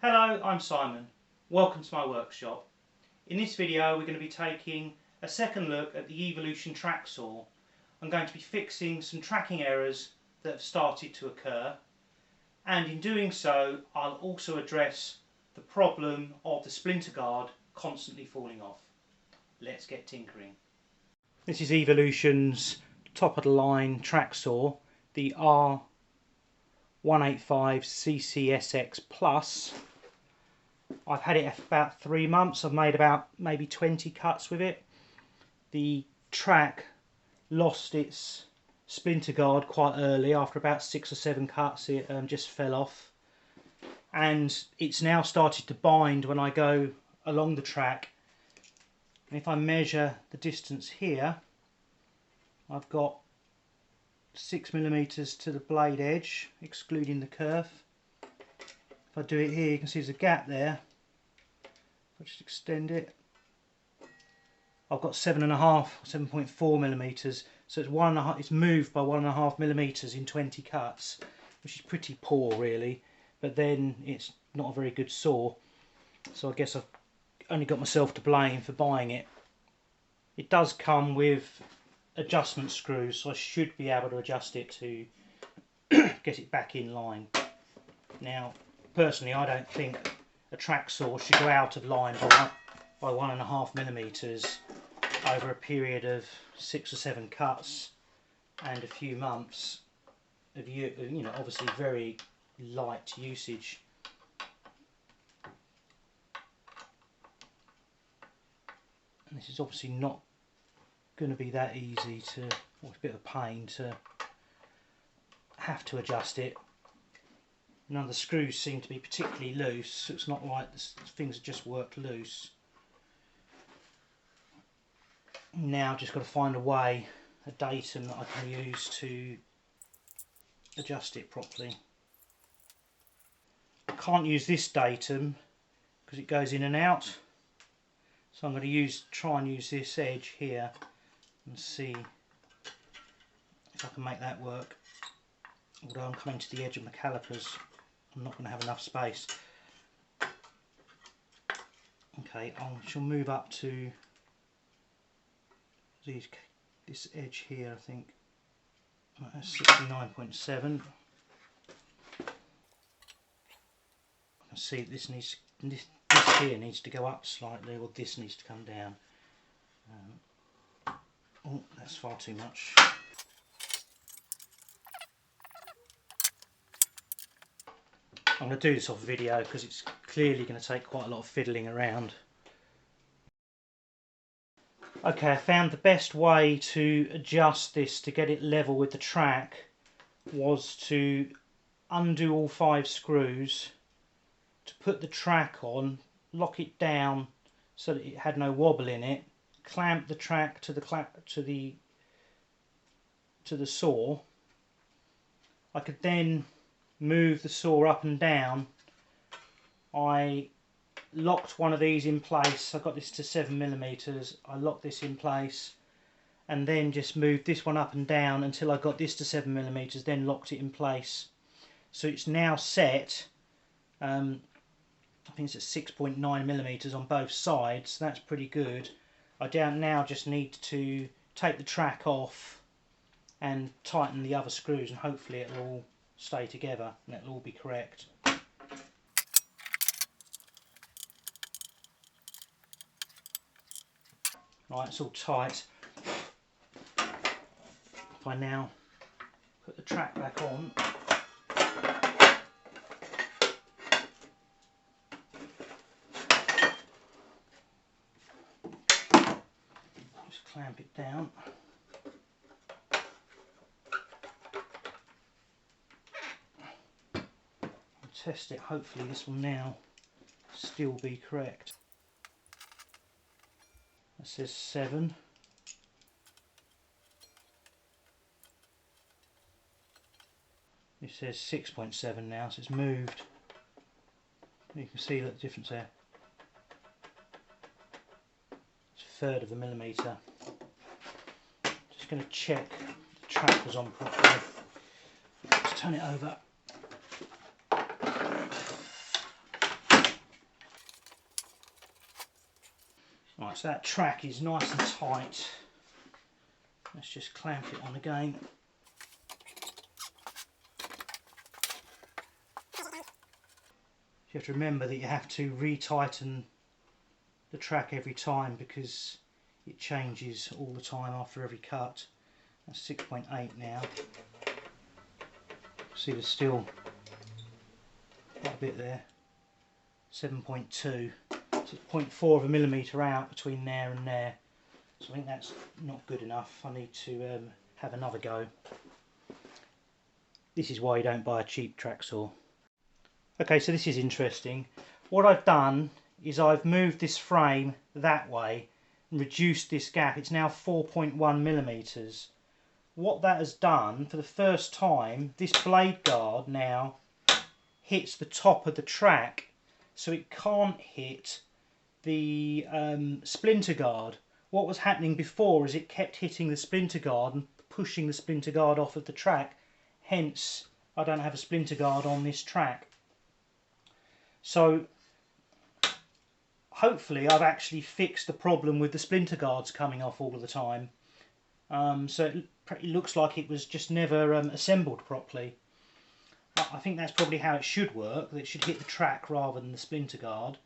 Hello, I'm Simon. Welcome to my workshop. In this video we're going to be taking a second look at the Evolution track saw. I'm going to be fixing some tracking errors that have started to occur, and in doing so I'll also address the problem of the splinter guard constantly falling off. Let's get tinkering. This is Evolution's top of the line track saw, the R185CCSX Plus. I've had it for about 3 months. I've made about maybe 20 cuts with it. The track lost its splinter guard quite early. After about 6 or 7 cuts it just fell off, and it's now started to bind when I go along the track. And if I measure the distance here, I've got 6mm to the blade edge, excluding the kerf. If I do it here, you can see there's a gap there. If I just extend it, I've got 7.4mm, so it's it's moved by 1.5mm in 20 cuts, which is pretty poor really, but then it's not a very good saw, so I guess I've only got myself to blame for buying it. It does come with adjustment screws, so I should be able to adjust it to get it back in line. Now, personally, I don't think a track saw should go out of line by 1.5mm over a period of 6 or 7 cuts and a few months of obviously very light usage. And this is obviously not going to be that easy to, or it's a bit of a pain to have to adjust it. None of the screws seem to be particularly loose, so it's not like things have just worked loose. Now I've just got to find a datum that I can use to adjust it properly. I can't use this datum because it goes in and out, so I'm going to try and use this edge here and see if I can make that work. Although I'm coming to the edge of my calipers, I'm not going to have enough space. Okay, I shall move up to this edge here, I think. That's 69.7. I can see this here needs to go up slightly, or this needs to come down. Oh, that's far too much. I'm going to do this off video because it's clearly going to take quite a lot of fiddling around. Okay, I found the best way to adjust this to get it level with the track was to undo all 5 screws, to put the track on, lock it down so that it had no wobble in it, clamp the track to the saw. I could then move the saw up and down. I locked one of these in place. I got this to 7mm. I locked this in place and then just moved this one up and down until I got this to 7mm, then locked it in place. So it's now set, I think it's at 6.9mm on both sides. That's pretty good. I now just need to take the track off and tighten the other screws, and hopefully it'll all stay together and it'll all be correct. Right, it's all tight. If I now put the track back on, just clamp it down. Test it, hopefully this will now still be correct. That says 7. It says 6.7 now, so it's moved. You can see the difference there. It's a third of a millimetre. Just going to check the track was on properly. Let's turn it over. So that track is nice and tight. Let's just clamp it on again. You have to remember that you have to retighten the track every time because it changes all the time after every cut. That's 6.8 now. See, there's still quite a bit there. 7.2. So it's 0.4 of a millimetre out between there and there. So I think that's not good enough. I need to have another go. This is why you don't buy a cheap track saw. Okay, so this is interesting. What I've done is I've moved this frame that way and reduced this gap. It's now 4.1 millimetres. What that has done, for the first time, this blade guard now hits the top of the track, so it can't hit the splinter guard. What was happening before is it kept hitting the splinter guard and pushing the splinter guard off of the track, hence I don't have a splinter guard on this track. So hopefully I've actually fixed the problem with the splinter guards coming off all of the time. So it looks like it was just never assembled properly. I think that's probably how it should work, that it should hit the track rather than the splinter guard.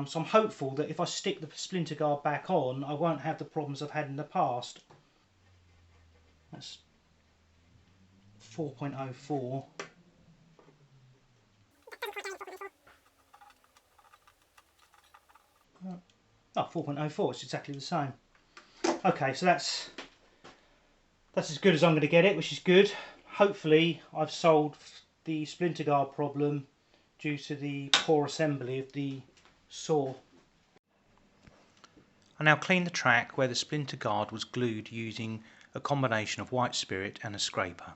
So I'm hopeful that if I stick the splinter guard back on, I won't have the problems I've had in the past. That's 4.04. Oh, 4.04, it's exactly the same. Okay, so that's as good as I'm going to get it, which is good. Hopefully I've solved the splinter guard problem due to the poor assembly of the saw. I now clean the track where the splinter guard was glued using a combination of white spirit and a scraper.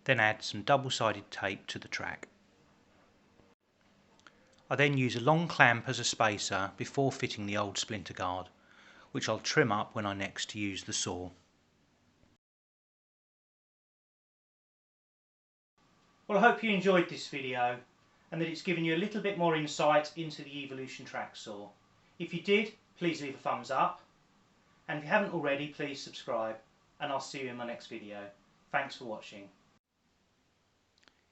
Then add some double-sided tape to the track. I then use a long clamp as a spacer before fitting the old splinter guard, which I'll trim up when I next use the saw. Well, I hope you enjoyed this video and that it's given you a little bit more insight into the Evolution track saw. If you did, please leave a thumbs up, and if you haven't already, please subscribe, and I'll see you in my next video. Thanks for watching.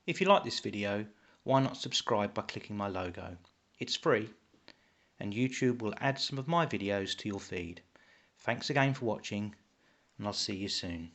If you like this video, why not subscribe by clicking my logo? It's free, and YouTube will add some of my videos to your feed. Thanks again for watching, and I'll see you soon.